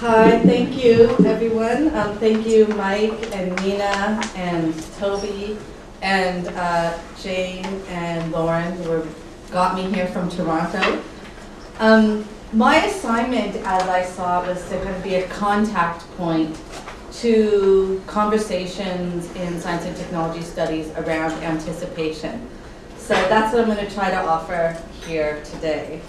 Hi, thank you, everyone. Thank you, Mike and Nina and Toby and Jane and Lauren, who got me here from Toronto. My assignment, as I saw, was to kind of be a contact point to conversations in science and technology studies around anticipation. So that's what I'm going to try to offer here today.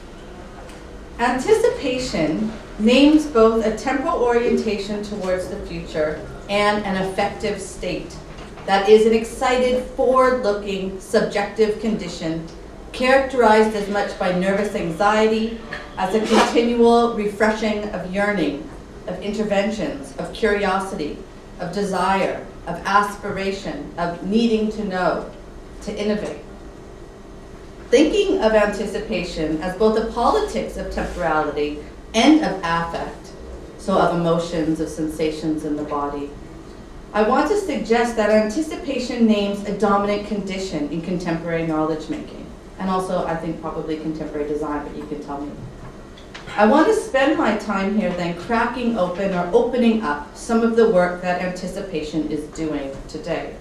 Anticipation names both a temporal orientation towards the future and an affective state that is an excited, forward-looking, subjective condition characterized as much by nervous anxiety as a continual refreshing of yearning, of interventions, of curiosity, of desire, of aspiration, of needing to know, to innovate. Thinking of anticipation as both a politics of temporality and of affect, so of emotions, of sensations in the body, I want to suggest that anticipation names a dominant condition in contemporary knowledge making, and also I think probably contemporary design, but you can tell me. I want to spend my time here then cracking open or opening up some of the work that anticipation is doing today.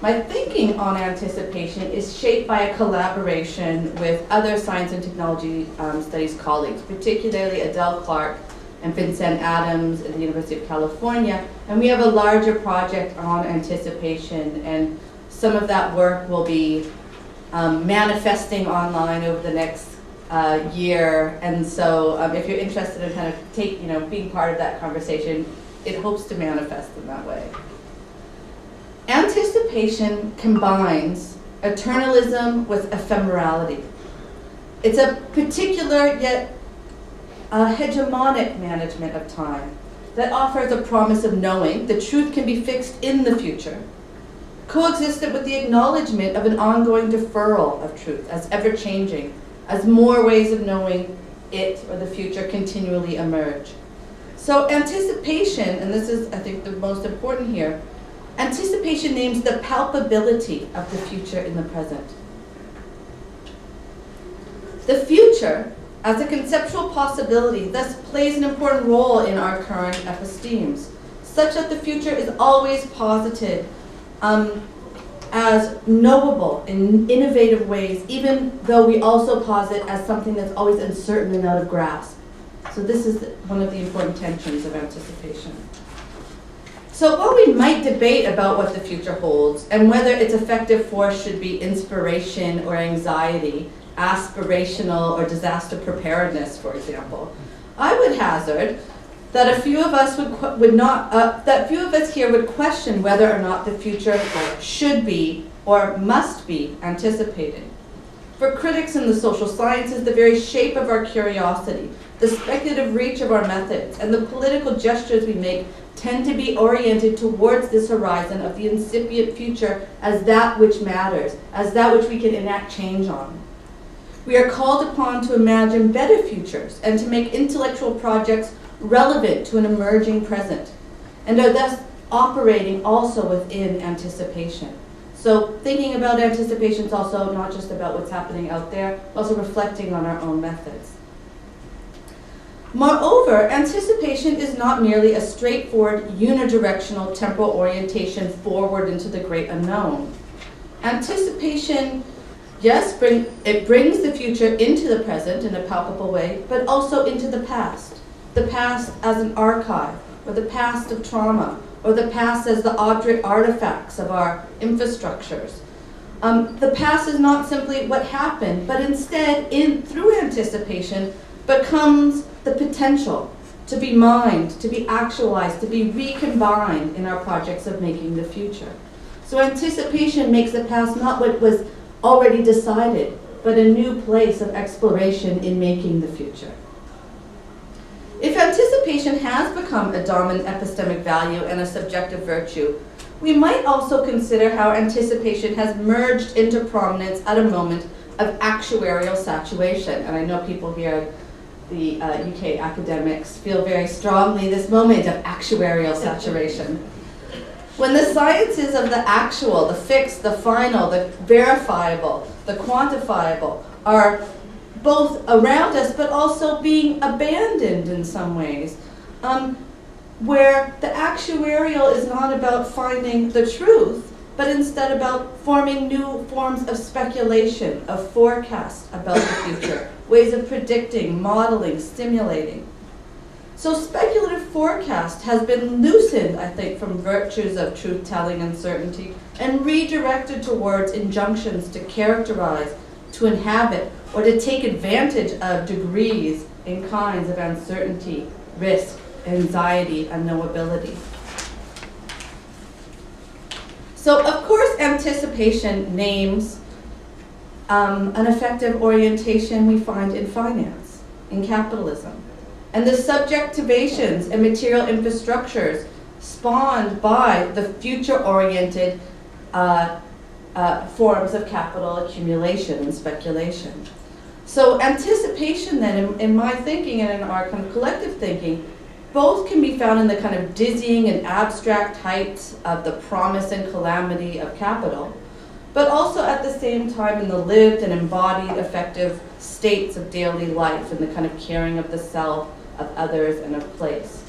My thinking on anticipation is shaped by a collaboration with other science and technology studies colleagues, particularly Adele Clark and Vincent Adams at the University of California. And we have a larger project on anticipation, and some of that work will be manifesting online over the next year. And so if you're interested in kind of being part of that conversation, it hopes to manifest in that way. Anticipation combines eternalism with ephemerality. It's a particular yet hegemonic management of time that offers a promise of knowing the truth can be fixed in the future, coexistent with the acknowledgement of an ongoing deferral of truth as ever-changing, as more ways of knowing it or the future continually emerge. So anticipation, and this is I think the most important here, anticipation names the palpability of the future in the present. The future, as a conceptual possibility, thus plays an important role in our current epistemes, such that the future is always posited as knowable in innovative ways, even though we also posit as something that's always uncertain and out of grasp. So this is one of the important tensions of anticipation. So while we might debate about what the future holds and whether its effective force should be inspiration or anxiety, aspirational or disaster preparedness, for example, I would hazard that a few of us here would question whether or not the future should be or must be anticipated. For critics in the social sciences, the very shape of our curiosity, the speculative reach of our methods, and the political gestures we make tend to be oriented towards this horizon of the incipient future as that which matters, as that which we can enact change on. We are called upon to imagine better futures and to make intellectual projects relevant to an emerging present, and are thus operating also within anticipation. So thinking about anticipation is also not just about what's happening out there, but also reflecting on our own methods. Moreover, anticipation is not merely a straightforward unidirectional temporal orientation forward into the great unknown. Anticipation, yes, it brings the future into the present in a palpable way, but also into the past as an archive, or the past of trauma, or the past as the artifacts of our infrastructures. The past is not simply what happened, but instead, through anticipation, becomes the potential to be mined, to be actualized, to be recombined in our projects of making the future. So anticipation makes the past not what was already decided, but a new place of exploration in making the future. If anticipation has become a dominant epistemic value and a subjective virtue, we might also consider how anticipation has merged into prominence at a moment of actuarial saturation. And I know people here, the UK academics, feel very strongly this moment of actuarial saturation. When the sciences of the actual, the fixed, the final, the verifiable, the quantifiable are both around us but also being abandoned in some ways. where the actuarial is not about finding the truth, but instead about forming new forms of speculation, of forecast about the future, ways of predicting, modeling, stimulating. So speculative forecast has been loosened, I think, from virtues of truth-telling and certainty and redirected towards injunctions to characterize, to inhabit, or to take advantage of degrees and kinds of uncertainty, risk, anxiety, unknowability. So, of course, anticipation names an effective orientation we find in finance, in capitalism, and the subjectivations and material infrastructures spawned by the future-oriented forms of capital accumulation and speculation. So anticipation then, in my thinking and in our kind of collective thinking, both can be found in the kind of dizzying and abstract heights of the promise and calamity of capital, but also at the same time in the lived and embodied effective states of daily life and the kind of caring of the self, of others, and of place.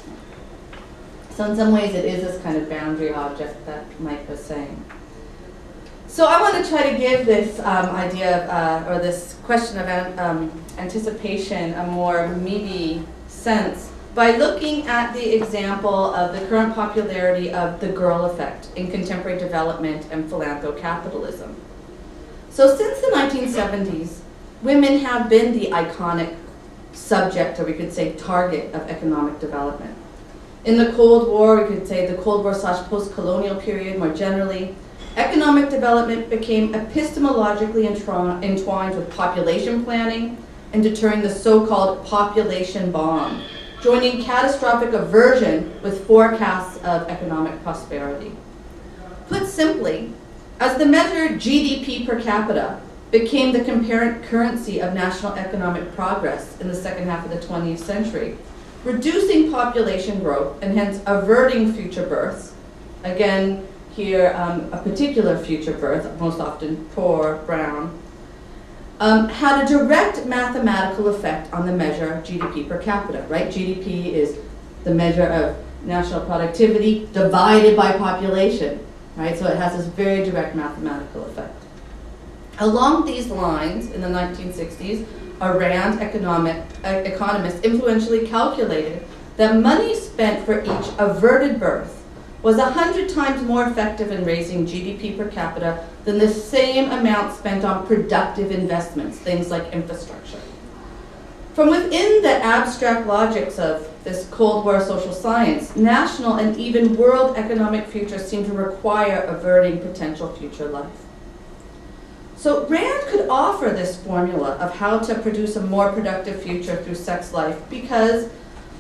So in some ways it is this kind of boundary object that Mike was saying. So I want to try to give this idea of, or this question of anticipation a more meaty sense by looking at the example of the current popularity of the girl effect in contemporary development and philanthrocapitalism. So since the 1970s, women have been the iconic subject, or we could say target, of economic development. In the Cold War, we could say the Cold War / post-colonial period more generally, economic development became epistemologically entwined with population planning and deterring the so-called population bomb, joining catastrophic aversion with forecasts of economic prosperity. Put simply, as the measure GDP per capita became the concurrent currency of national economic progress in the second half of the 20th century, reducing population growth and hence averting future births, again here a particular future birth, most often poor, brown, had a direct mathematical effect on the measure GDP per capita, right? GDP is the measure of national productivity divided by population, right? So it has this very direct mathematical effect. Along these lines, in the 1960s, a Rand economist influentially calculated that money spent for each averted birth was 100 times more effective in raising GDP per capita than the same amount spent on productive investments, things like infrastructure. From within the abstract logics of this Cold War social science, national and even world economic futures seem to require averting potential future life. So Rand could offer this formula of how to produce a more productive future through sex life because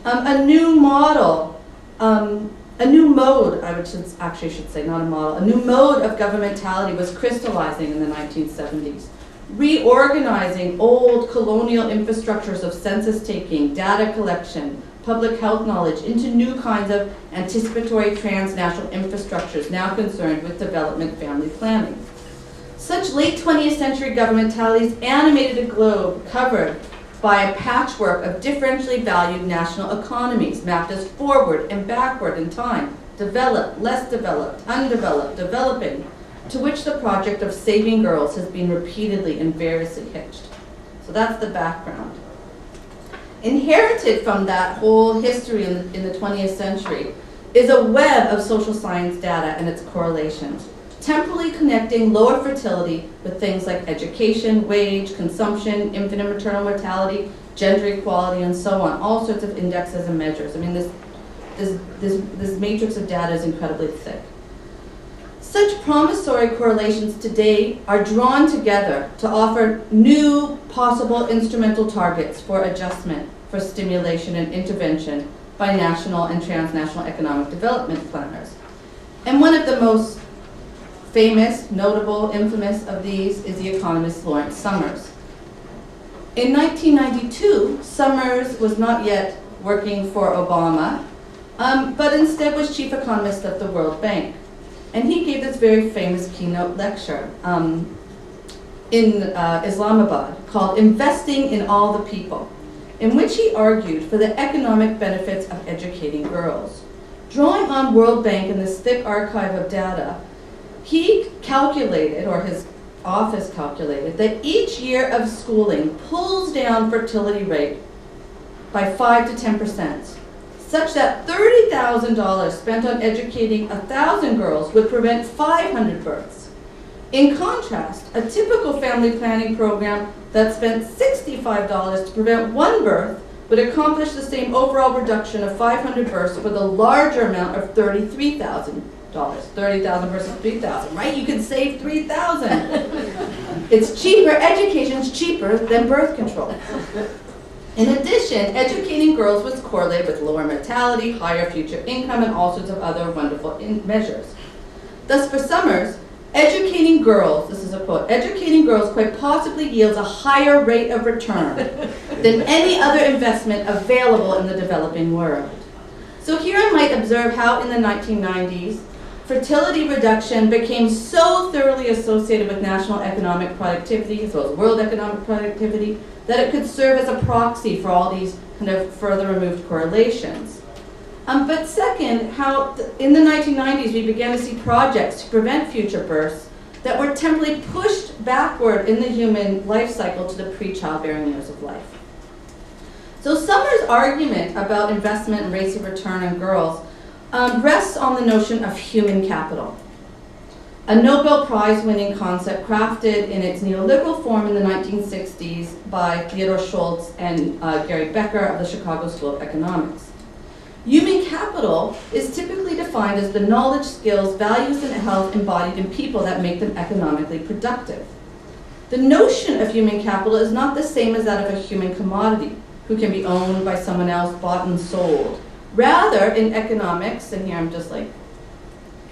a new model, a new mode, I should say, not a model, a new mode of governmentality was crystallizing in the 1970s, reorganizing old colonial infrastructures of census taking, data collection, public health knowledge into new kinds of anticipatory transnational infrastructures now concerned with development family planning. Such late 20th century governmentalities animated a globe covered by a patchwork of differentially valued national economies mapped as forward and backward in time, developed, less developed, undeveloped, developing, to which the project of saving girls has been repeatedly and variously hitched. So that's the background. Inherited from that whole history in the 20th century is a web of social science data and its correlations, temporally connecting lower fertility with things like education, wage, consumption, infant and maternal mortality, gender equality, and so on, all sorts of indexes and measures. I mean, this matrix of data is incredibly thick. Such promissory correlations today are drawn together to offer new possible instrumental targets for adjustment, for stimulation and intervention by national and transnational economic development planners. And one of the most famous, notable, infamous of these is the economist Lawrence Summers. In 1992, Summers was not yet working for Obama, but instead was chief economist of the World Bank. And he gave this very famous keynote lecture in Islamabad called Investing in All the People. in which he argued for the economic benefits of educating girls. Drawing on World Bank and this thick archive of data, he calculated, or his office calculated, that each year of schooling pulls down fertility rate by 5 to 10%, such that $30,000 spent on educating 1,000 girls would prevent 500 births. In contrast, a typical family planning program that spent $65 to prevent 1 birth would accomplish the same overall reduction of 500 births with a larger amount of $33,000. 30,000 versus 3,000, right? You could save 3,000. It's cheaper, education's cheaper than birth control. In addition, educating girls was correlated with lower mortality, higher future income, and all sorts of other wonderful measures. Thus, for Summers, educating girls, this is a quote, educating girls quite possibly yields a higher rate of return than any other investment available in the developing world. So here I might observe how in the 1990s, fertility reduction became so thoroughly associated with national economic productivity, as well as world economic productivity, that it could serve as a proxy for all these kind of further removed correlations. But second, how in the 1990s we began to see projects to prevent future births that were temporarily pushed backward in the human life cycle to the pre-childbearing years of life. So Summers' argument about investment and rates of return on girls rests on the notion of human capital, a Nobel Prize-winning concept crafted in its neoliberal form in the 1960s by Theodore Schultz and Gary Becker of the Chicago School of Economics. Human capital is typically defined as the knowledge, skills, values, and health embodied in people that make them economically productive. The notion of human capital is not the same as that of a human commodity, who can be owned by someone else, bought and sold. Rather, in economics, and here I'm just like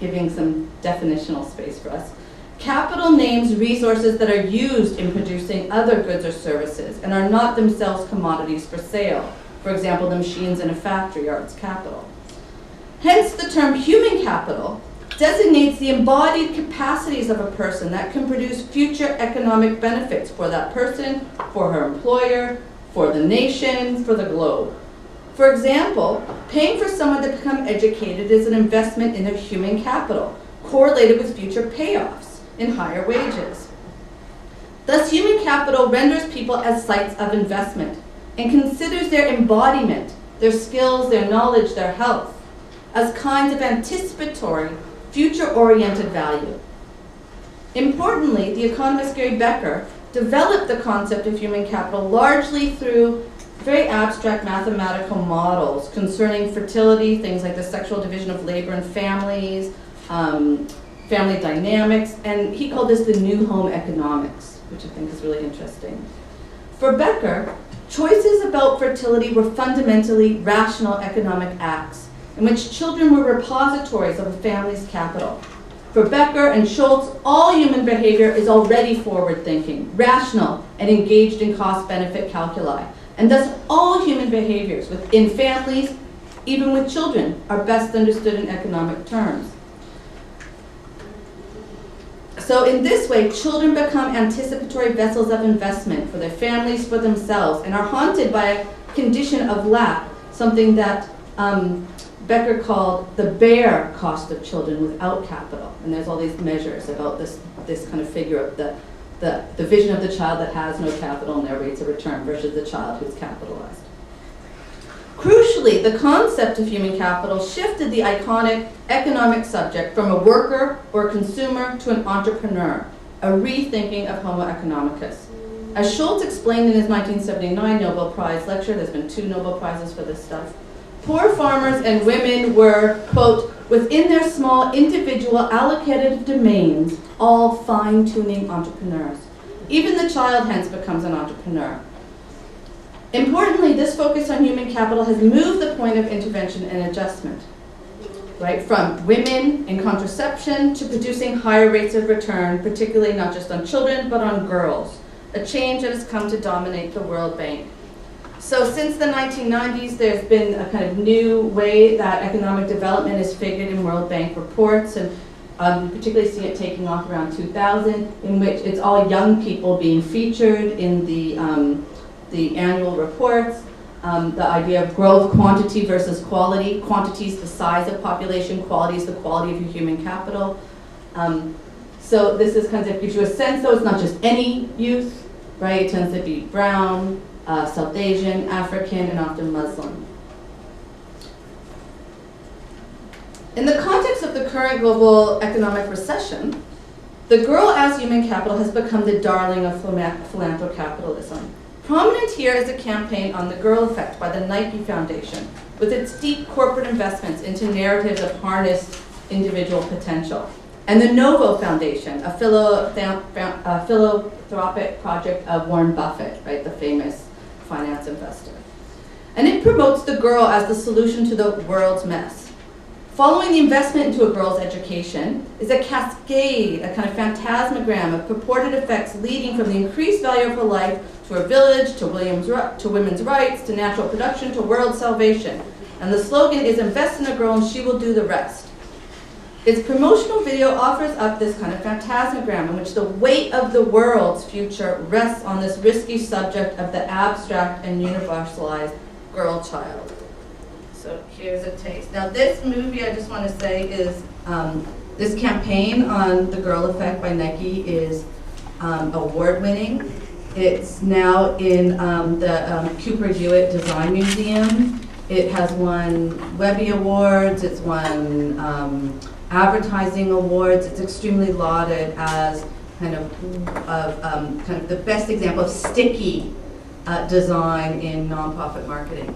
giving some definitional space for us, capital names resources that are used in producing other goods or services and are not themselves commodities for sale. For example, the machines in a factory are its capital. Hence, the term human capital designates the embodied capacities of a person that can produce future economic benefits for that person, for her employer, for the nation, for the globe. For example, paying for someone to become educated is an investment in their human capital, correlated with future payoffs in higher wages. Thus, human capital renders people as sites of investment and considers their embodiment, their skills, their knowledge, their health, as kinds of anticipatory, future-oriented value. Importantly, the economist Gary Becker developed the concept of human capital largely through very abstract mathematical models concerning fertility, things like the sexual division of labor in families, family dynamics, and he called this the new home economics, which I think is really interesting. For Becker, choices about fertility were fundamentally rational economic acts in which children were repositories of a family's capital. For Becker and Schultz, all human behavior is already forward-thinking, rational, and engaged in cost-benefit calculi. And thus all human behaviors within families, even with children, are best understood in economic terms. So in this way, children become anticipatory vessels of investment for their families, for themselves, and are haunted by a condition of lack, something that Becker called the bare cost of children without capital. And there's all these measures about this kind of figure of the vision of the child that has no capital and their rates of return versus the child who's capitalized. Crucially, the concept of human capital shifted the iconic economic subject from a worker or consumer to an entrepreneur, a rethinking of Homo economicus. As Schultz explained in his 1979 Nobel Prize lecture, there's been 2 Nobel Prizes for this stuff, poor farmers and women were, quote, within their small individual allocated domains, all fine-tuning entrepreneurs. Even the child hence becomes an entrepreneur. Importantly, this focus on human capital has moved the point of intervention and adjustment, right? From women in contraception to producing higher rates of return, particularly not just on children, but on girls, a change that has come to dominate the World Bank. So since the 1990s, there's been a kind of new way that economic development is figured in World Bank reports, and particularly see it taking off around 2000, in which it's all young people being featured in the annual reports. the idea of growth, quantity versus quality. Quantity is the size of population, quality is the quality of your human capital. So this is kind of gives you a sense, though it's not just any youth, right? It tends to be brown, South Asian, African, and often Muslim. In the context of the current global economic recession, the girl as human capital has become the darling of philanthrocapitalism. Prominent here is a campaign on the Girl Effect by the Nike Foundation, with its deep corporate investments into narratives of harnessed individual potential. And the Novo Foundation, a philanthropic project of Warren Buffett, right, the famous finance investor. And it promotes the girl as the solution to the world's mess. Following the investment into a girl's education is a cascade, a kind of phantasmagram of purported effects leading from the increased value of her life to her village, to women's rights, to natural production, to world salvation. And the slogan is invest in a girl and she will do the rest. Its promotional video offers up this kind of phantasmagram in which the weight of the world's future rests on this risky subject of the abstract and universalized girl child. So here's a taste. Now this movie, I just want to say, is this campaign on the Girl Effect by Nike is award-winning. It's now in the Cooper Hewitt Design Museum. It has won Webby Awards. It's won advertising awards. It's extremely lauded as kind of the best example of sticky design in nonprofit marketing.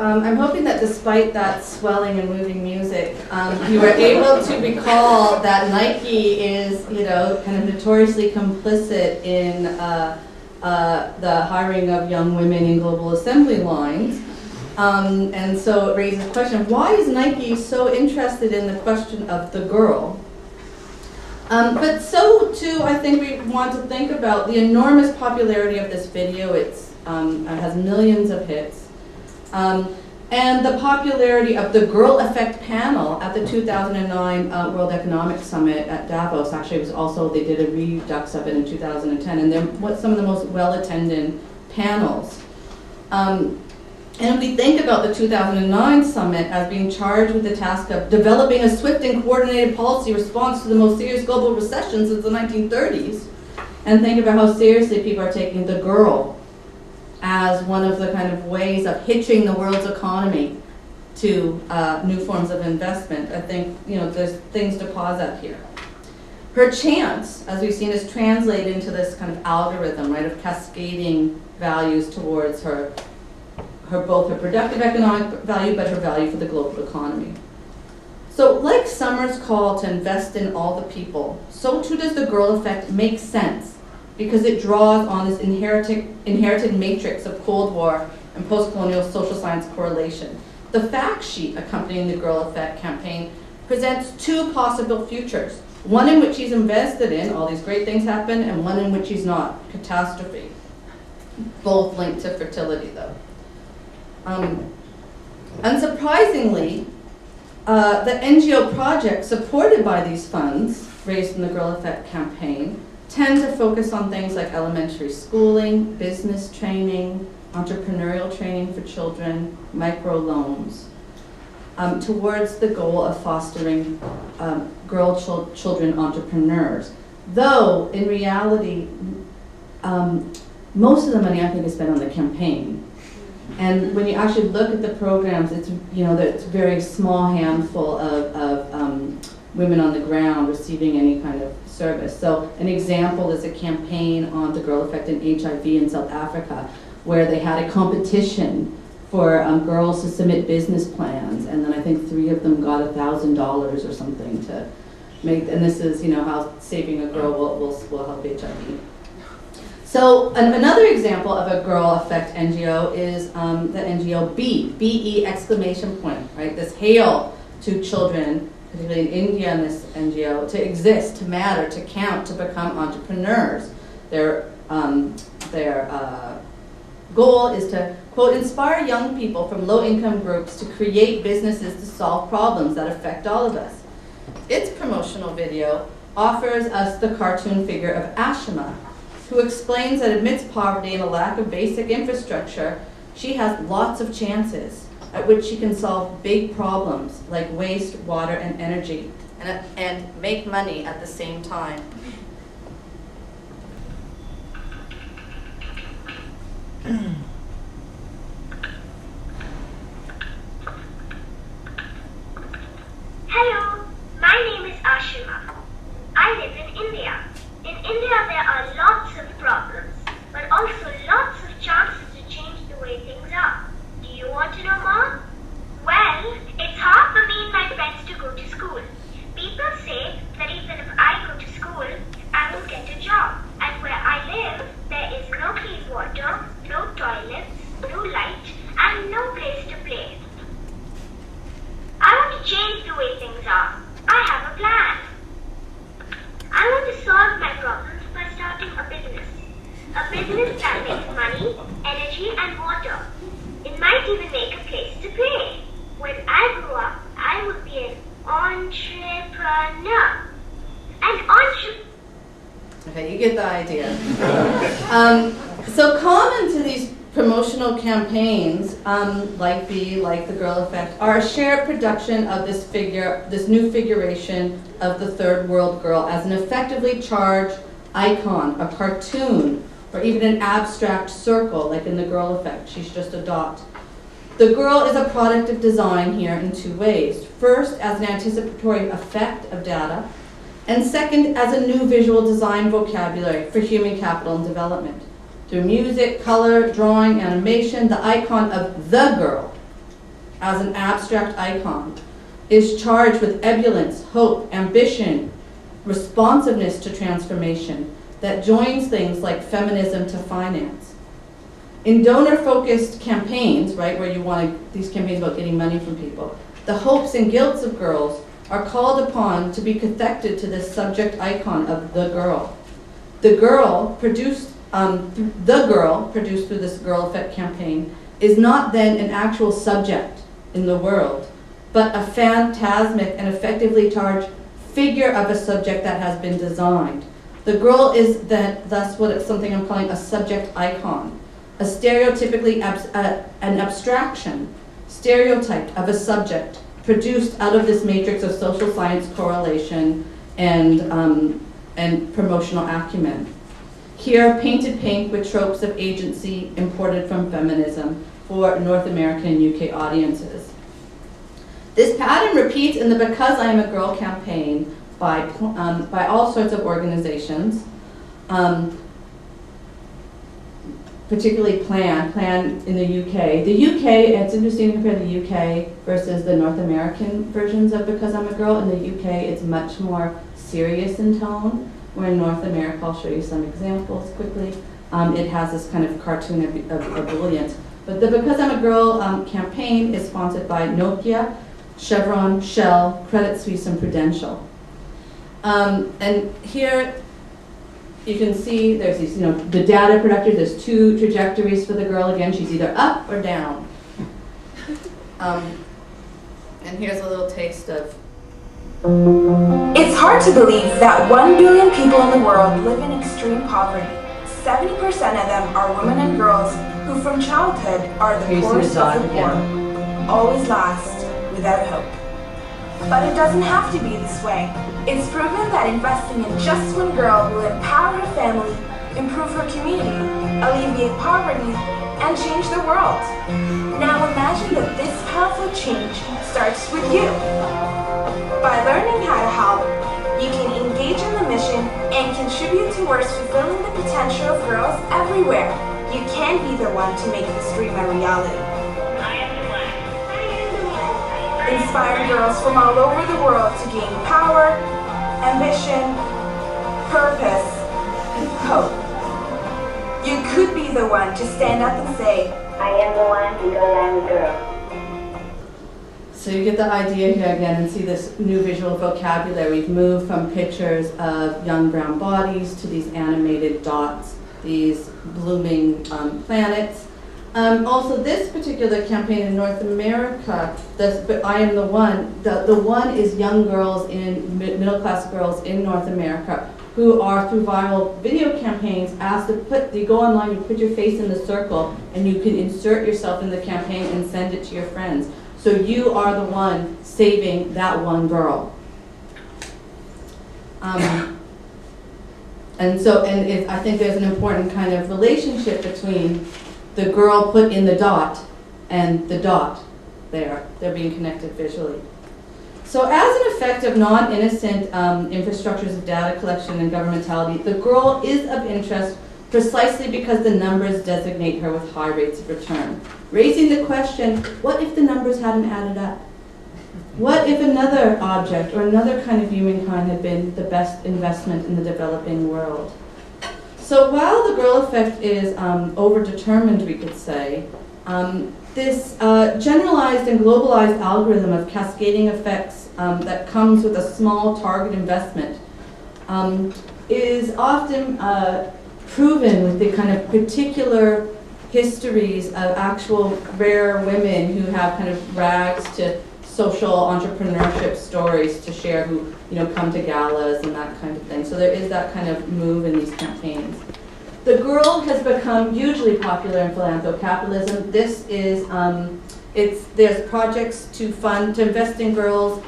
I'm hoping that despite that swelling and moving music, you were able to recall that Nike is, kind of notoriously complicit in the hiring of young women in global assembly lines. And so it raises the question, why is Nike so interested in the question of the girl? But so too, I think we want to think about the enormous popularity of this video. It has millions of hits. And the popularity of the Girl Effect panel at the 2009 World Economic Summit at Davos. Actually, it was also, they did a redux of it in 2010, and they're some of the most well-attended panels. And if we think about the 2009 summit as being charged with the task of developing a swift and coordinated policy response to the most serious global recession since the 1930s, and think about how seriously people are taking the girl as one of the kind of ways of hitching the world's economy to new forms of investment, I think there's things to pause at here. Her chance, as we've seen, is translated into this kind of algorithm, right, of cascading values towards her both her productive economic value, but her value for the global economy. So like Summer's call to invest in all the people, so too does the girl effect make sense, because it draws on this inherited matrix of Cold War and post-colonial social science correlation. The fact sheet accompanying the girl effect campaign presents two possible futures, one in which she's invested in, all these great things happen, and one in which she's not, catastrophe. Both linked to fertility, though. Unsurprisingly, the NGO projects supported by these funds raised in the Girl Effect campaign tend to focus on things like elementary schooling, business training, entrepreneurial training for children, microloans, towards the goal of fostering children entrepreneurs. Though, in reality, most of the money, I think, is spent on the campaign. And when you actually look at the programs, it's it's a very small handful of women on the ground receiving any kind of service. So an example is a campaign on the Girl Effect and HIV in South Africa, where they had a competition for girls to submit business plans, and then I think 3 of them got $1,000 or something to make. And this is how saving a girl will help HIV. So another example of a Girl Effect NGO is the NGO BE exclamation point, right? This hail to children, particularly in India in this NGO, to exist, to matter, to count, to become entrepreneurs. Their goal is to, quote, inspire young people from low-income groups to create businesses to solve problems that affect all of us. Its promotional video offers us the cartoon figure of Ashima, who explains that amidst poverty and a lack of basic infrastructure, she has lots of chances at which she can solve big problems like waste, water, and energy, and make money at the same time. Hello, my name is Ashima. I live in India. In India, there are lots of problems, but also lots of chances to change the way things are. Do you want to know more? Well, it's hard for me and my friends to go to school. People say that even if I go to school, I will get a job. And where I live, there is no clean water, no toilets, no light, and no place to play. I want to change the way things are. I have a plan. I want to solve my problems by starting a business. A business that makes money, energy, and water. It might even make a place to play. When I grow up, I will be an entrepreneur. Okay, you get the idea. So common to these promotional campaigns, like the Girl Effect, are a shared production of this figure, this new figuration of the third world girl as an effectively charged icon, a cartoon, or even an abstract circle, like in the Girl Effect. She's just a dot. The girl is a product of design here in 2 ways. First, as an anticipatory effect of data, and second, as a new visual design vocabulary for human capital and development. Through music, color, drawing, animation, the icon of the girl, as an abstract icon, is charged with ebullience, hope, ambition, responsiveness to transformation that joins things like feminism to finance. In donor-focused campaigns, right, where you want these campaigns about getting money from people, the hopes and guilts of girls are called upon to be cathected to this subject icon of the girl. The girl produced through this Girl Effect campaign is not then an actual subject in the world, but a phantasmic and effectively charged figure of a subject that has been designed. The girl is then thus something I'm calling a subject icon. a stereotypically an abstraction, stereotyped of a subject produced out of this matrix of social science correlation and promotional acumen. Here, painted pink with tropes of agency imported from feminism for North American and UK audiences. This pattern repeats in the Because I Am a Girl campaign by all sorts of organizations, particularly Plan in the UK. The UK, it's interesting to compare the UK versus the North American versions of Because I'm a Girl. In the UK, it's much more serious in tone, where in North America, I'll show you some examples quickly, it has this kind of cartoon ebullient. But the Because I'm a Girl campaign is sponsored by Nokia, Chevron, Shell, Credit Suisse, and Prudential. And here you can see there's these, the data productive, there's two trajectories for the girl. Again, she's either up or down. And here's a little taste of. It's hard to believe that 1 billion people in the world live in extreme poverty. 70% of them are women and girls who from childhood are the poorest of the poor. Always last, without hope. But it doesn't have to be this way. It's proven that investing in just one girl will empower her family, improve her community, alleviate poverty, and change the world. Now imagine that this powerful change starts with you. By learning how to help, you can engage in the mission and contribute towards fulfilling the potential of girls everywhere. You can be the one to make this dream a reality. Inspire girls from all over the world to gain power, ambition, purpose, and hope. You could be the one to stand up and say, I am the one because I am a girl. So you get the idea here again and see this new visual vocabulary. We've moved from pictures of young brown bodies to these animated dots, these blooming planets. Also, this particular campaign in North America, but I Am the One, the one is young girls, middle-class girls in North America who are, through viral video campaigns, asked to you go online, you put your face in the circle, and you can insert yourself in the campaign and send it to your friends. So you are the one saving that one girl. I think there's an important kind of relationship between the girl put in the dot and the dot there. They're being connected visually. So as an effect of non-innocent infrastructures of data collection and governmentality, the girl is of interest precisely because the numbers designate her with high rates of return. Raising the question, what if the numbers hadn't added up? What if another object or another kind of humankind had been the best investment in the developing world? So while the girl effect is overdetermined, we could say, this generalized and globalized algorithm of cascading effects that comes with a small target investment is often proven with the kind of particular histories of actual rare women who have kind of rags to social entrepreneurship stories to share, who come to galas and that kind of thing. So there is that kind of move in these campaigns. The girl has become hugely popular in philanthrocapitalism. This is there's projects to invest in girls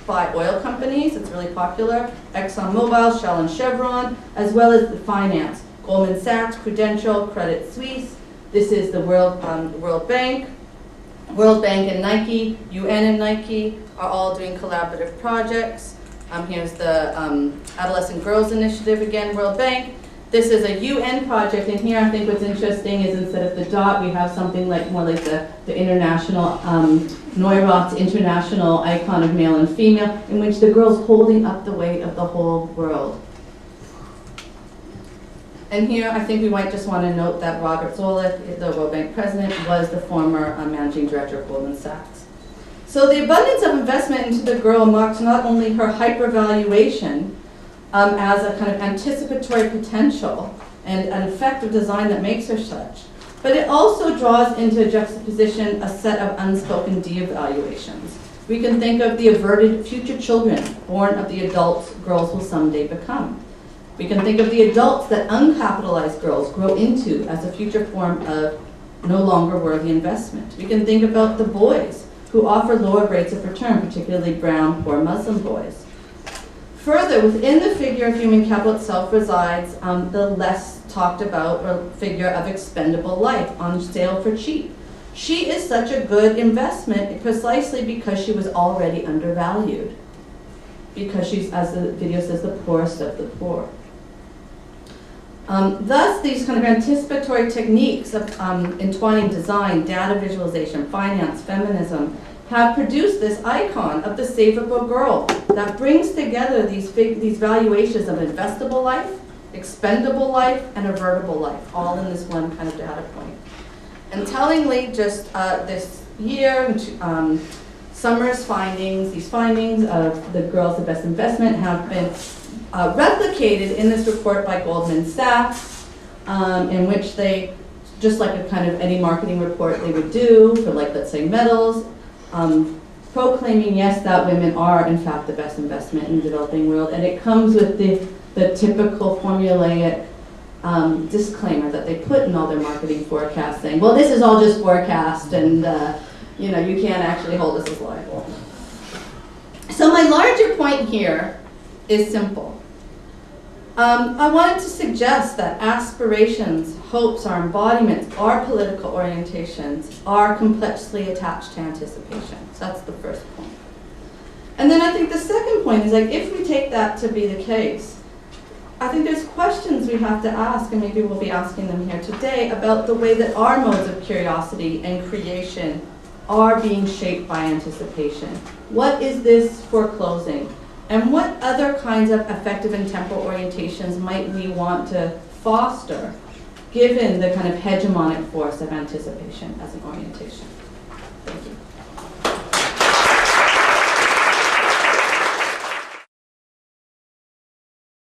by oil companies. It's really popular. ExxonMobil, Shell, and Chevron, as well as the finance. Goldman Sachs, Prudential, Credit Suisse. This is the World Bank. World Bank and Nike, UN and Nike are all doing collaborative projects. Here's the Adolescent Girls Initiative, again, World Bank. This is a UN project, and here I think what's interesting is instead of the dot, we have something more like the international, Neurath's international icon of male and female, in which the girl's holding up the weight of the whole world. And here, I think we might just want to note that Robert Zoellick, the World Bank president, was the former managing director of Goldman Sachs. So the abundance of investment into the girl marks not only her hypervaluation as a kind of anticipatory potential and an effective design that makes her such, but it also draws into juxtaposition a set of unspoken de-evaluations. We can think of the averted future children born of the adults girls will someday become. We can think of the adults that uncapitalized girls grow into as a future form of no longer worthy investment. We can think about the boys who offer lower rates of return, particularly brown, poor Muslim boys. Further, within the figure of human capital itself resides the less talked about or figure of expendable life on sale for cheap. She is such a good investment precisely because she was already undervalued, because she's, as the video says, the poorest of the poor. Thus, these kind of anticipatory techniques of entwining design, data visualization, finance, feminism, have produced this icon of the savable girl that brings together these valuations of investable life, expendable life, and avertible life, all in this one kind of data point. And tellingly, just this year, Summer's findings, these findings of the girls, the best investment, have been replicated in this report by Goldman Sachs, in which they, just like a kind of any marketing report they would do for, like, let's say metals, proclaiming, yes, that women are in fact the best investment in the developing world, and it comes with the typical formulaic disclaimer that they put in all their marketing forecasts, saying, well, this is all just forecast, and you know, you can't actually hold us as liable. So my larger point here is simple. I wanted to suggest that aspirations, hopes, our embodiments, our political orientations are complexly attached to anticipation. So that's the first point. And then I think the second point is, like, if we take that to be the case, I think there's questions we have to ask, and maybe we'll be asking them here today, about the way that our modes of curiosity and creation are being shaped by anticipation. What is this foreclosing? And what other kinds of affective and temporal orientations might we want to foster, given the kind of hegemonic force of anticipation as an orientation?